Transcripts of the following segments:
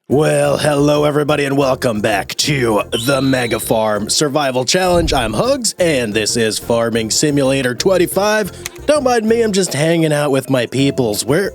Well, hello everybody and welcome back to the Mega Farm Survival Challenge. I'm Hugz and this is Farming Simulator 25. Don't mind me, I'm just hanging out with my peoples. What?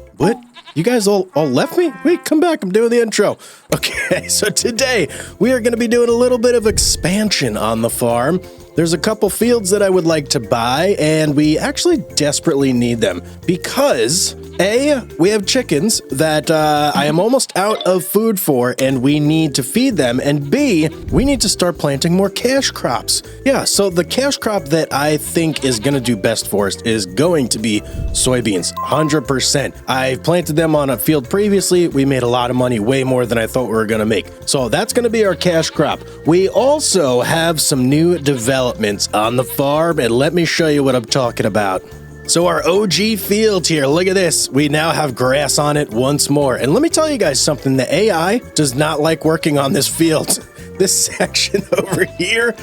You guys all left me? Wait, come back, I'm doing the intro. Okay, so today we are going to be doing a little bit of expansion on the farm. There's a couple fields that I would like to buy, and we actually desperately need them because A, we have chickens that I am almost out of food for, and we need to feed them, and B, we need to start planting more cash crops. Yeah, so the cash crop that I think is going to do best for us is going to be soybeans, 100%. I've planted them on a field previously. We made a lot of money, way more than I thought we were going to make. So that's going to be our cash crop. We also have some new developments on the farm, and let me show you what I'm talking about. So our OG field here, look at this. We now have grass on it once more. And let me tell you guys something, the AI does not like working on this field. This section over here,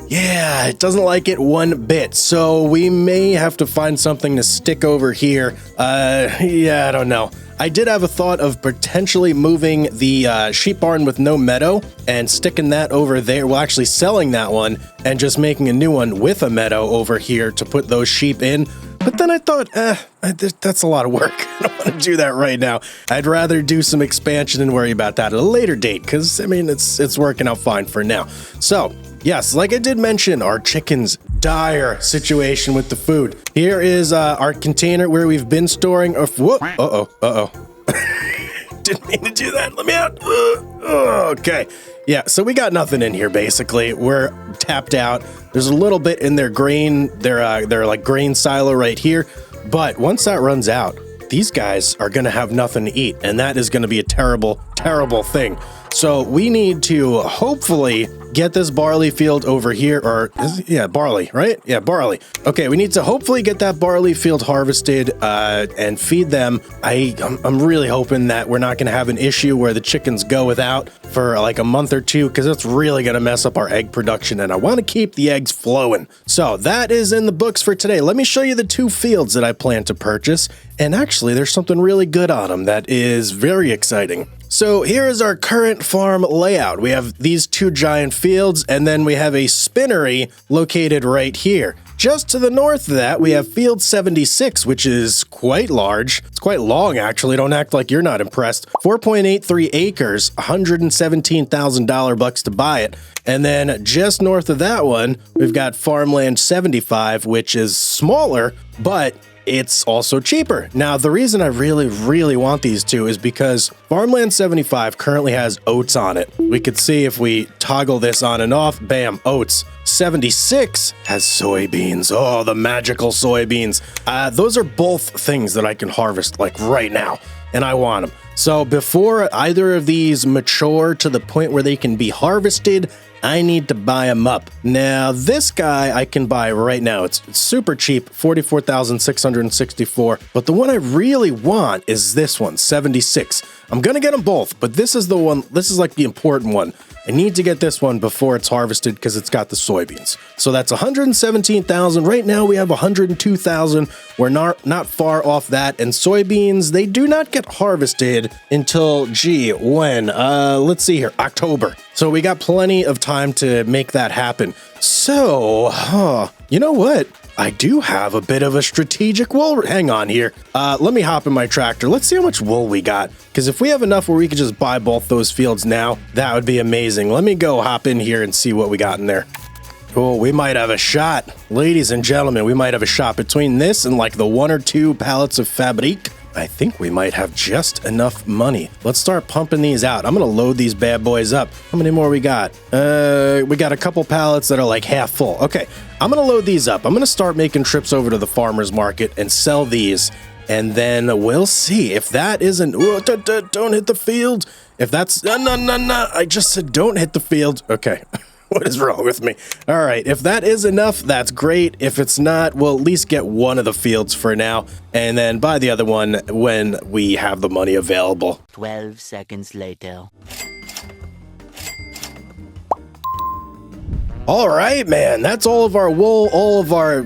yeah, it doesn't like it one bit. So we may have to find something to stick over here. Yeah, I don't know. I did have a thought of potentially moving the sheep barn with no meadow and sticking that over there. Well, actually selling that one and just making a new one with a meadow over here to put those sheep in. But then I thought, that's a lot of work. I don't want to do that right now. I'd rather do some expansion and worry about that at a later date because, I mean, it's working out fine for now. So, yes, like I did mention, our chickens' dire situation with the food. Here is our container where we've been storing. Whoop! Uh-oh. Didn't mean to do that. Let me out. Okay. Yeah, so we got nothing in here, basically. We're tapped out. There's a little bit in their grain, their like grain silo right here. But once that runs out, these guys are going to have nothing to eat. And that is going to be a terrible, terrible thing. So we need to hopefully get this barley field over here, or barley, right? Yeah, barley. Okay, we need to hopefully get that barley field harvested and feed them. I'm really hoping that we're not going to have an issue where the chickens go without for like a month or two, because that's really going to mess up our egg production, and I want to keep the eggs flowing. So that is in the books for today. Let me show you the two fields that I plan to purchase, and actually there's something really good on them that is very exciting. So here is our current farm layout. We have these two giant fields, and then we have a spinnery located right here. Just to the north of that, we have field 76, which is quite large. It's quite long, actually. Don't act like you're not impressed. 4.83 acres, $117,000 bucks to buy it. And then just north of that one, we've got farmland 75, which is smaller, but it's also cheaper. Now, the reason I really want these two is because farmland 75 currently has oats on it. We could see if we toggle this on and off, bam, oats. 76 has soybeans. Oh, the magical soybeans. Those are both things that I can harvest like right now, and I want them. So before either of these mature to the point where they can be harvested, I need to buy them up. Now, this guy I can buy right now. It's super cheap, $44,664. But the one I really want is this one, 76. I'm going to get them both, but this is the one, this is like the important one. I need to get this one before it's harvested because it's got the soybeans. So that's 117,000. Right now we have 102,000. We're not far off that. And soybeans, they do not get harvested until, when? Let's see here, October. So we got plenty of time to make that happen. So, you know what? I do have a bit of a strategic wool. Hang on here. Let me hop in my tractor. Let's see how much wool we got. Because if we have enough where we could just buy both those fields now, that would be amazing. Let me go hop in here and see what we got in there. Oh, we might have a shot. Ladies and gentlemen, we might have a shot between this and like the 1 or 2 pallets of Fabrique. I think we might have just enough money. Let's start pumping these out. I'm going to load these bad boys up. How many more we got? We got a couple pallets that are like half full. Okay, I'm going to load these up. I'm going to start making trips over to the farmer's market and sell these. And then we'll see if that isn't... don't hit the field. If that's... No. I just said don't hit the field. Okay. What is wrong with me? All right, if that is enough, that's great. If it's not, we'll at least get one of the fields for now, and then buy the other one when we have the money available. 12 seconds later. All right, man, that's all of our wool, all of our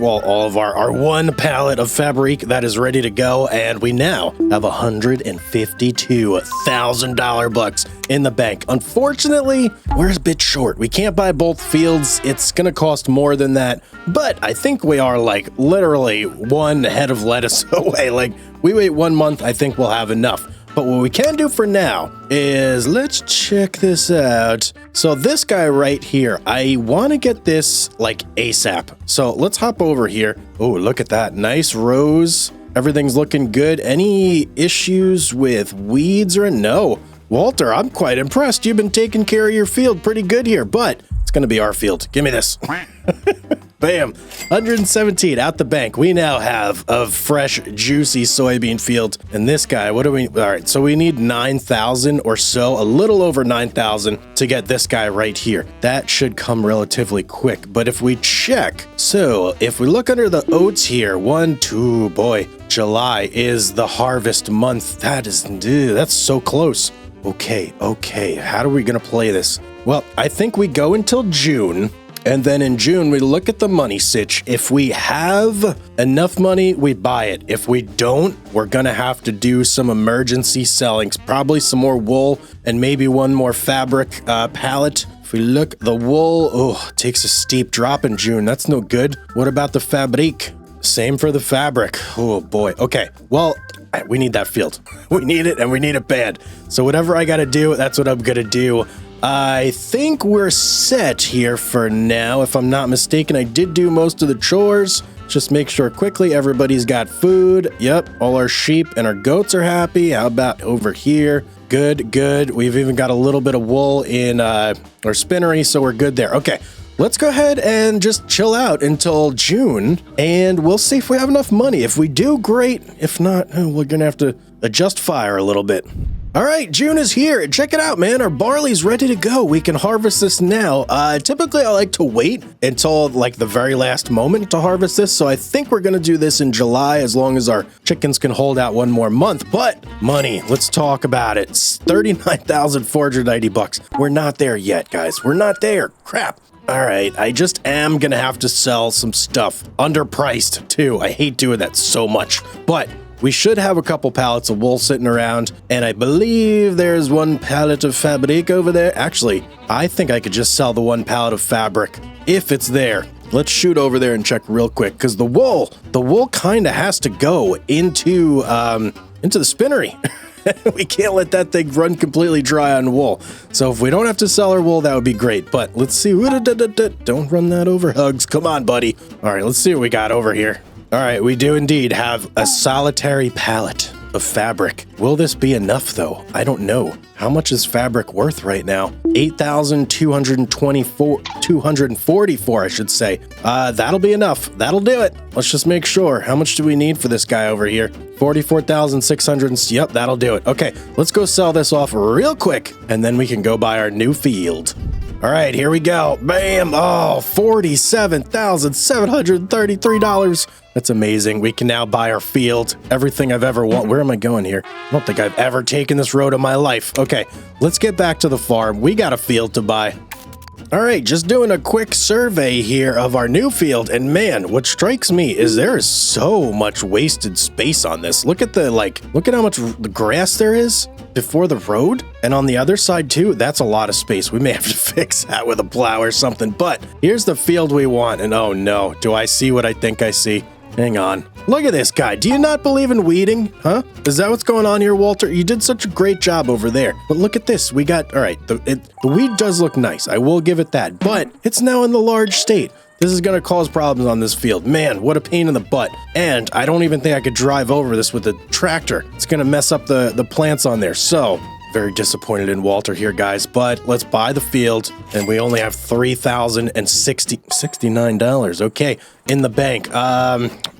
one pallet of fabric that is ready to go, and we now have $152,000 bucks in the bank. Unfortunately, we're a bit short. We can't buy both fields. It's gonna cost more than that, but I think we are like literally one head of lettuce away. Like, we wait 1 month, I think we'll have enough. But what we can do for now is let's check this out. So this guy right here, I want to get this like ASAP. So let's hop over here. Oh, look at that. Nice rows. Everything's looking good. Any issues with weeds or no? Walter, I'm quite impressed. You've been taking care of your field pretty good here, but it's going to be our field. Give me this. Bam, 117 out the bank. We now have a fresh, juicy soybean field. And this guy, what do we, all right, so we need 9,000 or so, a little over 9,000 to get this guy right here. That should come relatively quick. But if we check, so if we look under the oats here, boy, July is the harvest month. That's so close. Okay, how are we gonna play this? Well, I think we go until June. And then in June, we look at the money sitch. If we have enough money, we buy it. If we don't, we're going to have to do some emergency sellings, probably some more wool and maybe one more fabric pallet. If we look, the wool, takes a steep drop in June. That's no good. What about the fabric? Same for the fabric. Oh boy. Okay. Well, we need that field. We need it and we need it bad. So whatever I got to do, that's what I'm going to do. I think we're set here for now. If I'm not mistaken, I did do most of the chores. Just make sure quickly everybody's got food. Yep, all our sheep and our goats are happy. How about over here? Good. We've even got a little bit of wool in our spinnery, so we're good there. Okay, let's go ahead and just chill out until June, and we'll see if we have enough money. If we do, great. If not, we're gonna have to adjust fire a little bit. All right, June is here. Check it out, man. Our barley's ready to go. We can harvest this now. Typically, I like to wait until like the very last moment to harvest this. So I think we're going to do this in July as long as our chickens can hold out 1 more month. But money, let's talk about it. It's 39,490 bucks. We're not there yet, guys. We're not there. Crap. All right, I just am going to have to sell some stuff. Underpriced, too. I hate doing that so much. But we should have a couple pallets of wool sitting around, and I believe there's 1 pallet of fabric over there. Actually, I think I could just sell the 1 pallet of fabric if it's there. Let's shoot over there and check real quick, because the wool kind of has to go into the spinnery. We can't let that thing run completely dry on wool. So if we don't have to sell our wool, that would be great. But let's see. Don't run that over, Hugz. Come on, buddy. All right, let's see what we got over here. All right, we do indeed have a solitary pallet of fabric. Will this be enough, though? I don't know. How much is fabric worth right now? 8,244, I should say. That'll be enough. That'll do it. Let's just make sure. How much do we need for this guy over here? 44,600. Yep, that'll do it. Okay, let's go sell this off real quick, and then we can go buy our new field. All right, here we go. Bam! Oh, $47,733. That's amazing. We can now buy our field. Everything I've ever wanted. Where am I going here? I don't think I've ever taken this road in my life. Okay, let's get back to the farm. We got a field to buy. All right, just doing a quick survey here of our new field, and man, what strikes me is there is so much wasted space on this. Look at how much grass there is before the road, and on the other side too. That's a lot of space. We may have to fix that with a plow or something, but here's the field we want, and oh no, do I see what I think I see? Hang on. Look at this guy. Do you not believe in weeding? Huh? Is that what's going on here, Walter? You did such a great job over there. But look at this. We got, all right, the weed does look nice. I will give it that. But it's now in the large state. This is going to cause problems on this field. Man, what a pain in the butt. And I don't even think I could drive over this with a tractor. It's going to mess up the plants on there. So, very disappointed in Walter here, guys, but let's buy the field, and we only have $3,069, okay, in the bank.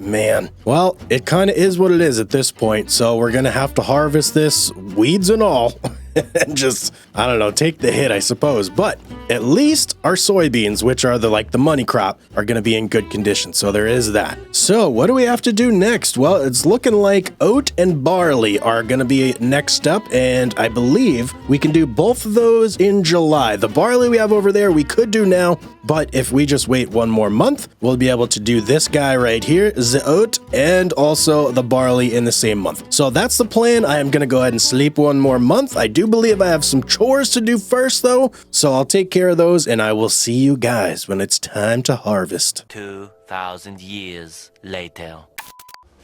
Man, well, it kind of is what it is at this point, so we're gonna have to harvest this, weeds and all, and just, I don't know, take the hit, I suppose. But at least our soybeans, which are the money crop, are going to be in good condition. So there is that. So what do we have to do next? Well, it's looking like oat and barley are going to be next up. And I believe we can do both of those in July. The barley we have over there, we could do now. But if we just wait one more month, we'll be able to do this guy right here, the oat, and also the barley in the same month. So that's the plan. I am going to go ahead and sleep one more month. I do believe I have some chores to do first, though. So I'll take care of those, and I will see you guys when it's time to harvest. 2,000 years later.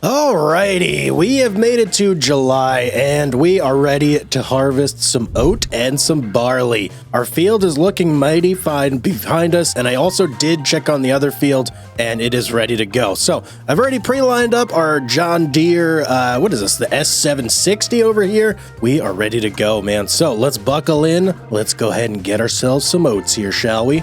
Alrighty, we have made it to July and we are ready to harvest some oat and some barley. Our field is looking mighty fine behind us, and I also did check on the other field and it is ready to go. So I've already pre-lined up our John Deere, what is this, the S760 over here? We are ready to go, man. So let's buckle in. Let's go ahead and get ourselves some oats here, shall we?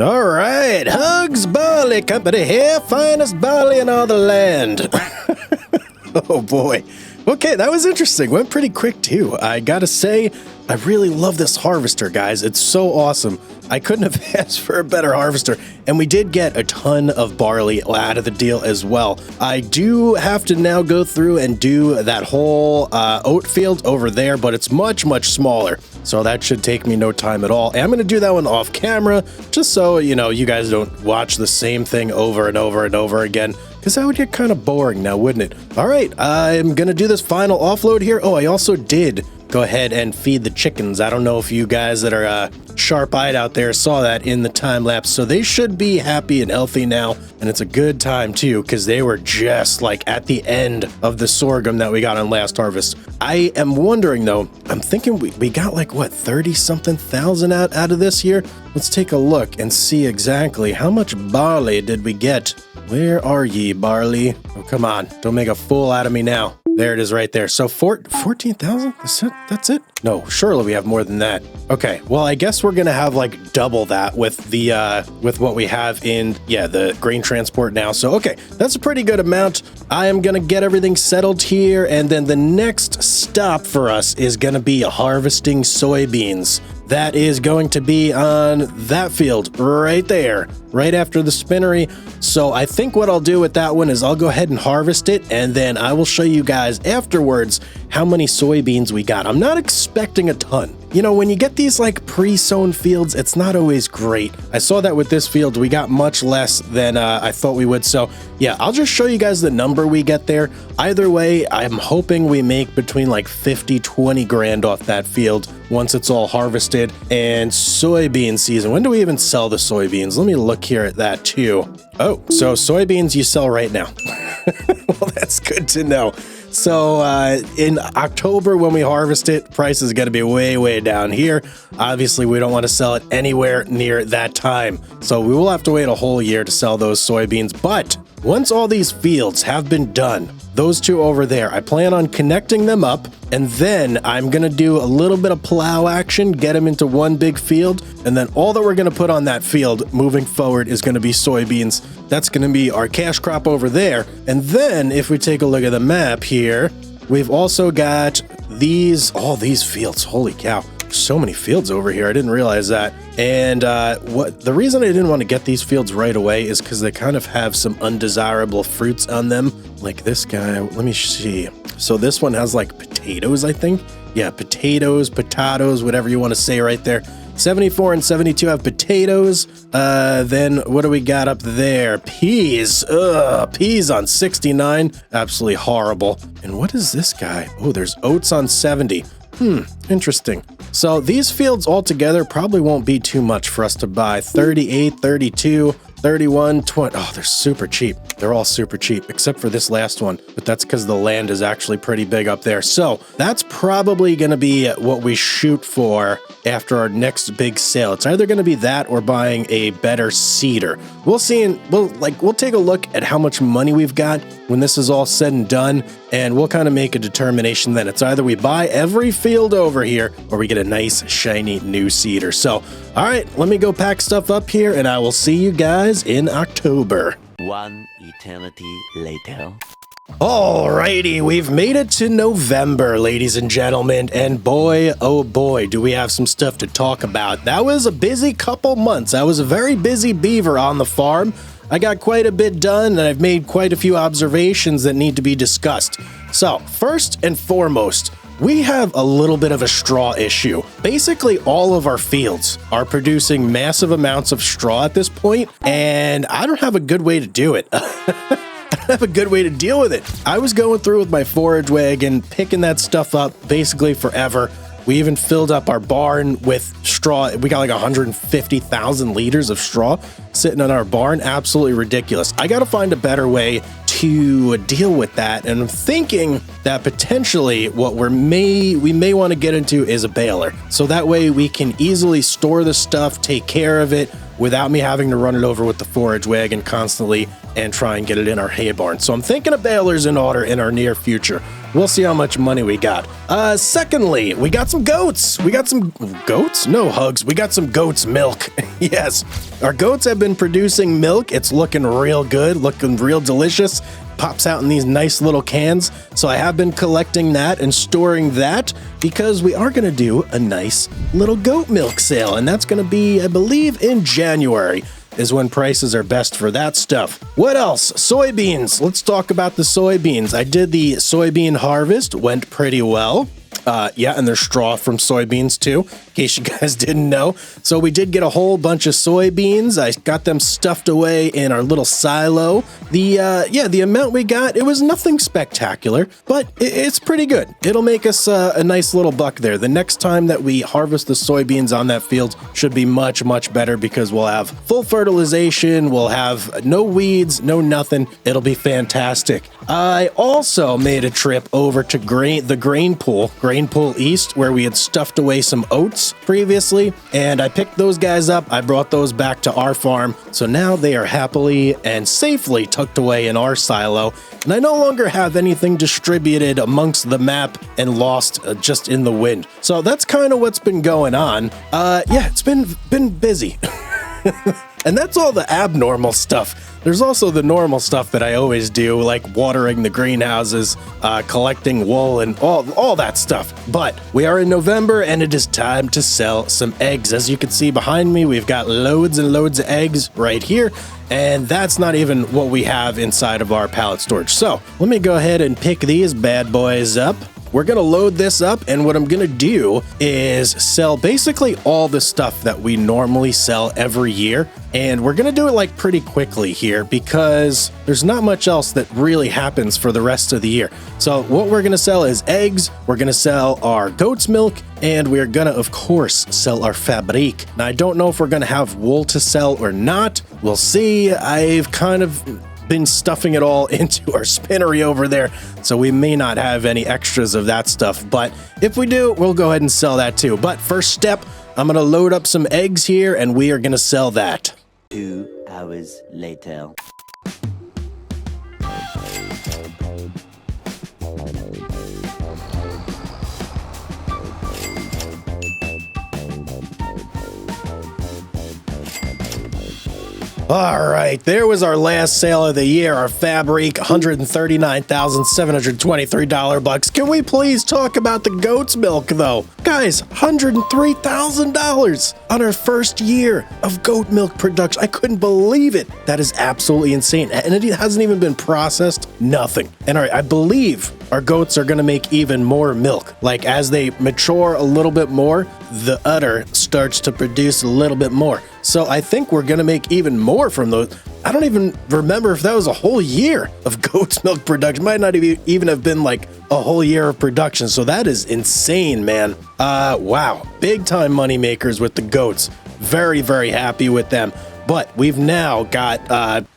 All right, Hugz Barley Company here, finest barley in all the land. Oh boy. Okay, that was interesting. Went pretty quick too. I gotta say, I really love this harvester, guys. It's so awesome. I couldn't have asked for a better harvester, and we did get a ton of barley out of the deal as well. I do have to now go through and do that whole oat field over there, but it's much, much smaller. So that should take me no time at all. And I'm going to do that one off camera, just so, you know, you guys don't watch the same thing over and over and over again, because that would get kind of boring now, wouldn't it? All right, I'm going to do this final offload here. Oh, I also did go ahead and feed the chickens. I don't know if you guys that are sharp-eyed out there saw that in the time lapse. So they should be happy and healthy now. And it's a good time too, because they were just like at the end of the sorghum that we got on last harvest. I am wondering though, I'm thinking we got like what, 30-something thousand out of this here? Let's take a look and see exactly how much barley did we get. Where are ye, barley? Oh, come on. Don't make a fool out of me now. There it is right there. So 14,000? That's it? No, surely we have more than that. Okay, well, I guess we're gonna have like double that with the with what we have in, yeah, the grain transport now. So, okay, that's a pretty good amount. I am gonna get everything settled here, and then the next stop for us is gonna be harvesting soybeans. That is going to be on that field right there, right after the spinnery. So I think what I'll do with that one is I'll go ahead and harvest it, and then I will show you guys afterwards how many soybeans we got. I'm not expecting a ton. You know, when you get these like pre-sown fields, it's not always great. I saw that with this field, we got much less than I thought we would. So yeah, I'll just show you guys the number we get there. Either way, I'm hoping we make between like 50-20 grand off that field once it's all harvested. And soybean season, when do we even sell the soybeans? Let me look here at that too. Oh, so soybeans you sell right now. Well, that's good to know. So in October when we harvest it, price is going to be way down here. Obviously, we don't want to sell it anywhere near that time. So we will have to wait a whole year to sell those soybeans. But once all these fields have been done, those two over there, I plan on connecting them up, and then I'm going to do a little bit of plow action, get them into one big field, and then all that we're going to put on that field moving forward is going to be soybeans. That's going to be our cash crop over there. And then if we take a look at the map here, we've also got all these fields. Holy cow. So many fields over here. I didn't realize that. And the reason I didn't want to get these fields right away is because they kind of have some undesirable fruits on them. Like this guy. Let me see. So this one has like potatoes, I think. Yeah, potatoes, whatever you want to say right there. 74 and 72 have potatoes. Then what do we got up there? Peas. Peas on 69. Absolutely horrible. And what is this guy? Oh, there's oats on 70. Interesting. So these fields altogether probably won't be too much for us to buy. 38, 32, 31, 20. Oh, they're super cheap. They're all super cheap, except for this last one. But that's because the land is actually pretty big up there. So that's probably going to be what we shoot for after our next big sale. It's either going to be that or buying a better seeder. We'll see. We'll take a look at how much money we've got when this is all said and done, and we'll kind of make a determination then. It's either we buy every field over here or we get a nice shiny new seeder. So, all right, let me go pack stuff up here, and I will see you guys in October. One eternity later. Alrighty, we've made it to November, ladies and gentlemen, and boy, oh boy, do we have some stuff to talk about. That was a busy couple months. I was a very busy beaver on the farm. I got quite a bit done, and I've made quite a few observations that need to be discussed. So, first and foremost, we have a little bit of a straw issue. Basically, all of our fields are producing massive amounts of straw at this point, and I don't have a good way to do it. Have a good way to deal with it. I was going through with my forage wagon, picking that stuff up basically forever. We even filled up our barn with straw. We got like 150,000 liters of straw sitting in our barn. Absolutely ridiculous. I got to find a better way to deal with that. And I'm thinking that potentially what we may want to get into is a baler. So that way we can easily store the stuff, take care of it without me having to run it over with the forage wagon constantly and try and get it in our hay barn. So I'm thinking of balers in order in our near future. We'll see how much money we got. Secondly, we got some goats. We got some goats? No, Hugz. We got some goats' milk. Yes. Our goats have been producing milk. It's looking real good, looking real delicious. Pops out in these nice little cans. So I have been collecting that and storing that because we are going to do a nice little goat milk sale. And that's going to be, I believe, in January is when prices are best for that stuff. What else? Soybeans. Let's talk about the soybeans. I did the soybean harvest, went pretty well. Yeah, and there's straw from soybeans too, in case you guys didn't know. So we did get a whole bunch of soybeans. I got them stuffed away in our little silo. The amount we got, it was nothing spectacular, but it's pretty good. It'll make us a nice little buck there. The next time that we harvest the soybeans on that field should be much, much better because we'll have full fertilization. We'll have no weeds, no nothing. It'll be fantastic. I also made a trip over to the grain pool East, where we had stuffed away some oats previously, and I picked those guys up. I brought those back to our farm, so now they are happily and safely tucked away in our silo, and I no longer have anything distributed amongst the map and lost just in the wind. So that's kind of what's been going on. Yeah, it's been busy. And that's all the abnormal stuff. There's also the normal stuff that I always do, like watering the greenhouses, collecting wool, and all that stuff. But we are in November, and it is time to sell some eggs. As you can see behind me, we've got loads and loads of eggs right here. And that's not even what we have inside of our pallet storage. So let me go ahead and pick these bad boys up. We're going to load this up, and what I'm going to do is sell basically all the stuff that we normally sell every year. And we're going to do it like pretty quickly here because there's not much else that really happens for the rest of the year. So what we're going to sell is eggs, we're going to sell our goat's milk, and we're going to, of course, sell our fabrique. Now, I don't know if we're going to have wool to sell or not. We'll see. I've kind of been stuffing it all into our spinnery over there, so we may not have any extras of that stuff, but if we do, we'll go ahead and sell that too. But first step, I'm gonna load up some eggs here and we are gonna sell that. 2 hours later. All right, there was our last sale of the year, our Fabric $139,723 bucks. Can we please talk about the goat's milk though? Guys, $103,000 on our first year of goat milk production. I couldn't believe it. That is absolutely insane. And it hasn't even been processed, nothing. And all right, I believe our goats are gonna make even more milk. Like as they mature a little bit more, the udder starts to produce a little bit more. So I think we're gonna make even more from those. I don't even remember if that was a whole year of goat's milk production. Might not even have been like a whole year of production. So that is insane, man. Wow, big time money makers with the goats. Very, very happy with them. But we've now got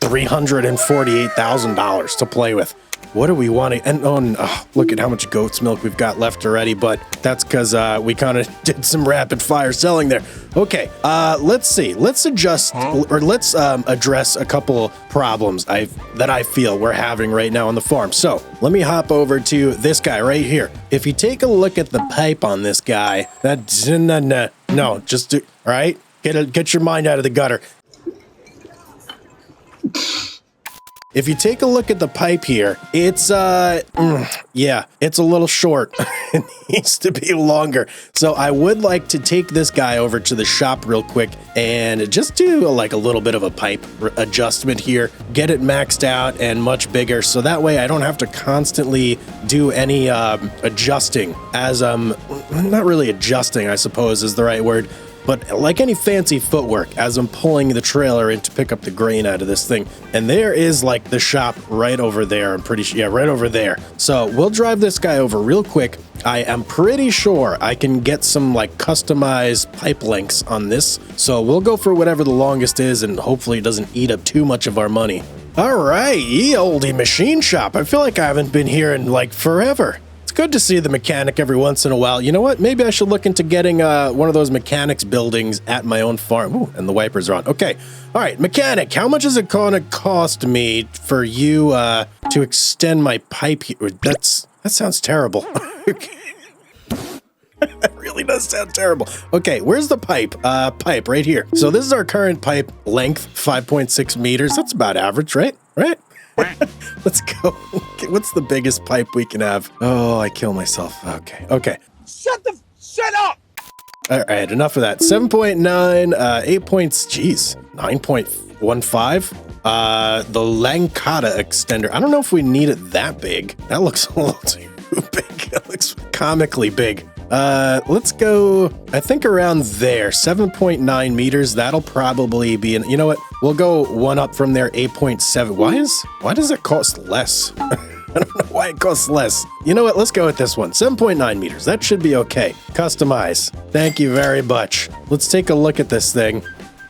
$348,000 to play with. What do we want to, and look at how much goat's milk we've got left already, but that's because we kind of did some rapid fire selling there. Okay, let's see. Let's adjust, or let's address a couple problems that I feel we're having right now on the farm. So let me hop over to this guy right here. If you take a look at the pipe on this guy, no, just do, all right? Get your mind out of the gutter. If you take a look at the pipe here, it's, yeah, it's a little short. It needs to be longer. So I would like to take this guy over to the shop real quick and just do like a little bit of a pipe adjustment here, get it maxed out and much bigger. So that way I don't have to constantly do any adjusting as not really adjusting, I suppose is the right word. But like any fancy footwork, as I'm pulling the trailer in to pick up the grain out of this thing. And there is like the shop right over there. I'm pretty sure, yeah, right over there. So we'll drive this guy over real quick. I am pretty sure I can get some like customized pipe lengths on this. So we'll go for whatever the longest is and hopefully it doesn't eat up too much of our money. All right, ye olde machine shop. I feel like I haven't been here in like forever. It's good to see the mechanic every once in a while. You know what? Maybe I should look into getting one of those mechanics buildings at my own farm. Ooh, and the wipers are on. Okay. All right, mechanic, how much is it going to cost me for you to extend my pipe here? That sounds terrible. That really does sound terrible. Okay, where's the pipe? Pipe right here. So this is our current pipe length, 5.6 meters. That's about average, right? Right? Let's go. Okay, what's the biggest pipe we can have? Oh, I kill myself. Okay. Shut up! All right, enough of that. 7.9, 8 points, geez, 9.15. The Lancata extender. I don't know if we need it that big. That looks a little too big. That looks comically big. Let's go, I think around there, 7.9 meters. That'll probably be, you know what? We'll go one up from there, 8.7. Why does it cost less? I don't know why it costs less. You know what? Let's go with this one, 7.9 meters. That should be okay. Customize. Thank you very much. Let's take a look at this thing.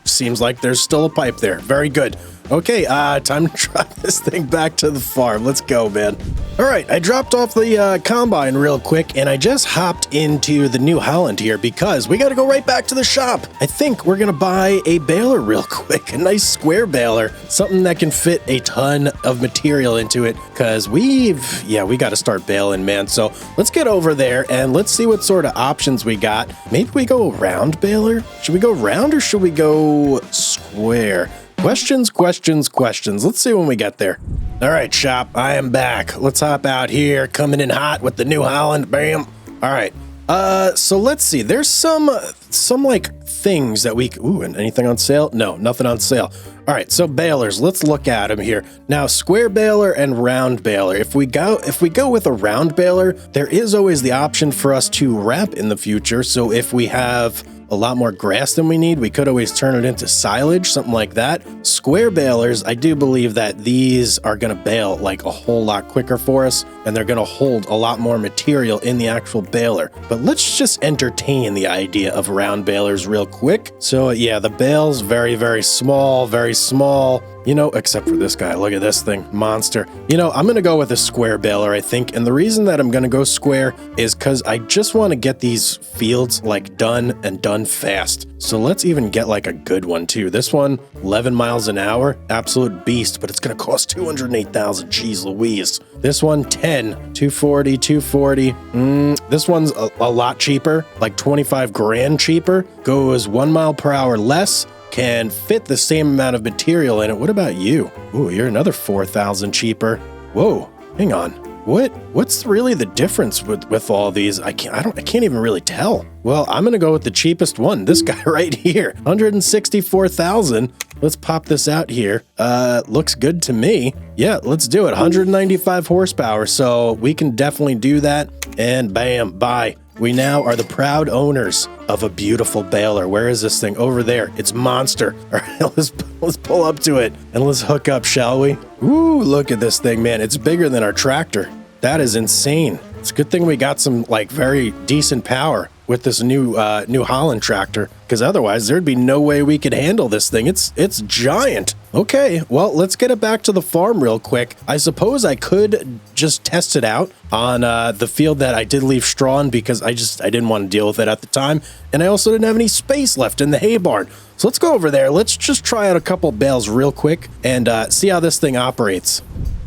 Seems like there's still a pipe there. Very good. Okay, time to drive this thing back to the farm. Let's go, man. All right, I dropped off the combine real quick, and I just hopped into the New Holland here because we got to go right back to the shop. I think we're going to buy a baler real quick, a nice square baler, something that can fit a ton of material into it because we got to start baling, man. So let's get over there and let's see what sort of options we got. Maybe we go round baler? Should we go round or should we go square? Questions. Let's see when we get there. All right, shop, I am back. Let's hop out here, coming in hot with the New Holland. Bam. All right. So let's see. There's some like things that we, and anything on sale? No, nothing on sale. All right, so balers, let's look at them here. Now, square baler and round baler. If we go with a round baler, there is always the option for us to wrap in the future. So if we have a lot more grass than we need, we could always turn it into silage, something like that. Square balers, I do believe that these are going to bale like a whole lot quicker for us, and they're going to hold a lot more material in the actual baler. But let's just entertain the idea of round balers real quick. So yeah, the bale's very, very small, you know, except for this guy. Look at this thing, monster. You know, I'm going to go with a square baler, I think. And the reason that I'm going to go square is because I just want to get these fields like done fast. So let's even get like a good one too. This one, 11 miles an hour, absolute beast, but it's going to cost 208,000. Jeez Louise. This one, 10, 240. This one's a lot cheaper, like 25 grand cheaper. Goes 1 mile per hour less. can fit the same amount of material in it. What about you? Ooh, you're another 4,000 cheaper. Whoa, hang on. What's really the difference with all these? I can't even really tell. Well, I'm gonna go with the cheapest one. This guy right here, 164,000. Let's pop this out here. Looks good to me. Yeah, let's do it. 195 horsepower. So we can definitely do that. And bam, bye. We now are the proud owners of a beautiful baler. Where is this thing? Over there. It's monster. All right, let's pull up to it and let's hook up, shall we? Ooh, look at this thing, man. It's bigger than our tractor. That is insane. It's a good thing we got some like very decent power with this New Holland tractor, because otherwise there'd be no way we could handle this thing. It's giant. Okay, well, let's get it back to the farm real quick. I suppose I could just test it out on the field that I did leave straw on, because I didn't want to deal with it at the time, and I also didn't have any space left in the hay barn. So let's go over there. Let's just try out a couple bales real quick and see how this thing operates.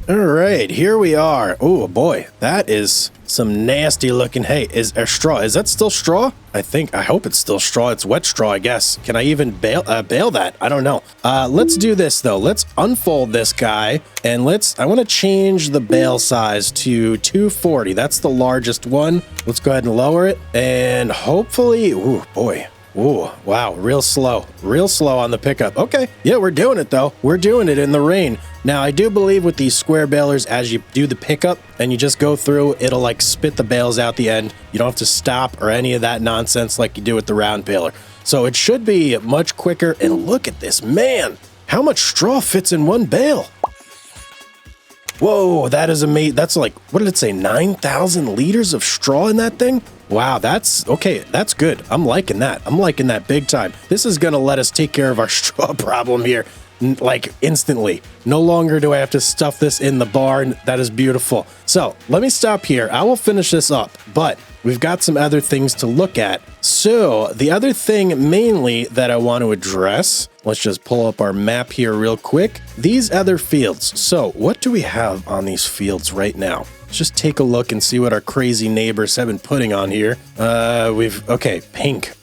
All right, here we are. Oh boy, that is some nasty looking hay. Is there straw? Is that still straw? I hope it's still straw. It's wet straw, I guess. Can I even bale that? I don't know. Let's do this though. Let's unfold this guy and I want to change the bale size to 240. That's the largest one. Let's go ahead and lower it and hopefully, ooh boy. Ooh, wow, real slow on the pickup. Okay, yeah, we're doing it though. We're doing it in the rain. Now, I do believe with these square balers, as you do the pickup and you just go through, it'll like spit the bales out the end. You don't have to stop or any of that nonsense like you do with the round baler. So it should be much quicker. And look at this, man, how much straw fits in one bale? Whoa, that is amazing. That's like, what did it say? 9,000 liters of straw in that thing? Wow, that's okay. That's good. I'm liking that. I'm liking that big time. This is going to let us take care of our straw problem here, like instantly. No longer do I have to stuff this in the barn. That is beautiful. So let me stop here. I will finish this up, but we've got some other things to look at. So the other thing mainly that I want to address, let's just pull up our map here real quick. These other fields. So what do we have on these fields right now? Let's just take a look and see what our crazy neighbors have been putting on here. Okay, pink.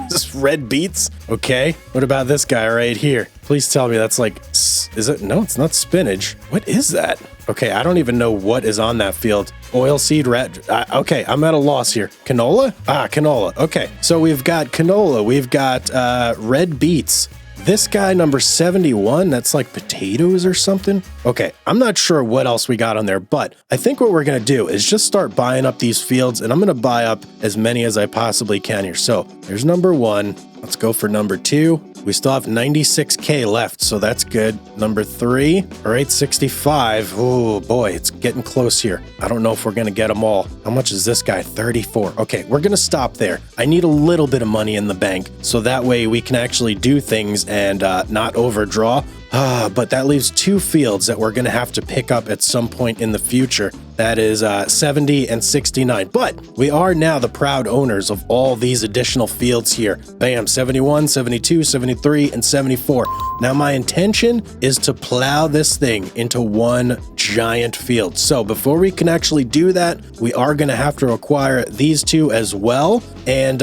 Just red beets. Okay. What about this guy right here? Please tell me that's like, is it? No, it's not spinach. What is that? Okay, I don't even know what is on that field. Oilseed red. Okay, I'm at a loss here. Canola? Canola. Okay, so we've got canola. We've got red beets. This guy, number 71, that's like potatoes or something. Okay, I'm not sure what else we got on there, but I think what we're going to do is just start buying up these fields, and I'm going to buy up as many as I possibly can here. So there's number 1. Let's go for number 2. We still have 96K left, so that's good. Number 3, all right, 65. Oh boy, it's getting close here. I don't know if we're gonna get them all. How much is this guy? 34. Okay, we're gonna stop there. I need a little bit of money in the bank, so that way we can actually do things and not overdraw. But that leaves 2 fields that we're going to have to pick up at some point in the future. That is 70 and 69. But we are now the proud owners of all these additional fields here. Bam, 71, 72, 73, and 74. Now my intention is to plow this thing into one giant field. So before we can actually do that, we are going to have to acquire these 2 as well. And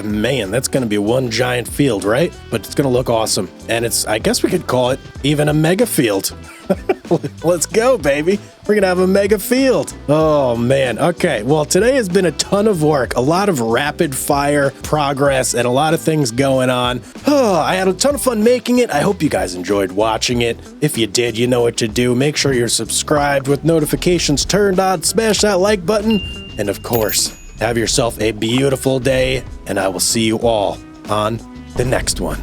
man, that's going to be one giant field, right? But it's going to look awesome. And I guess we could call it even a mega field. Let's go, baby. We're gonna have a mega field. Oh man. Okay, well, today has been a ton of work, a lot of rapid fire progress, and a lot of things going on. I had a ton of fun making it. I hope you guys enjoyed watching it. If you did, you know what to do. Make sure you're subscribed with notifications turned on, smash that like button, and of course, have yourself a beautiful day, and I will see you all on the next one.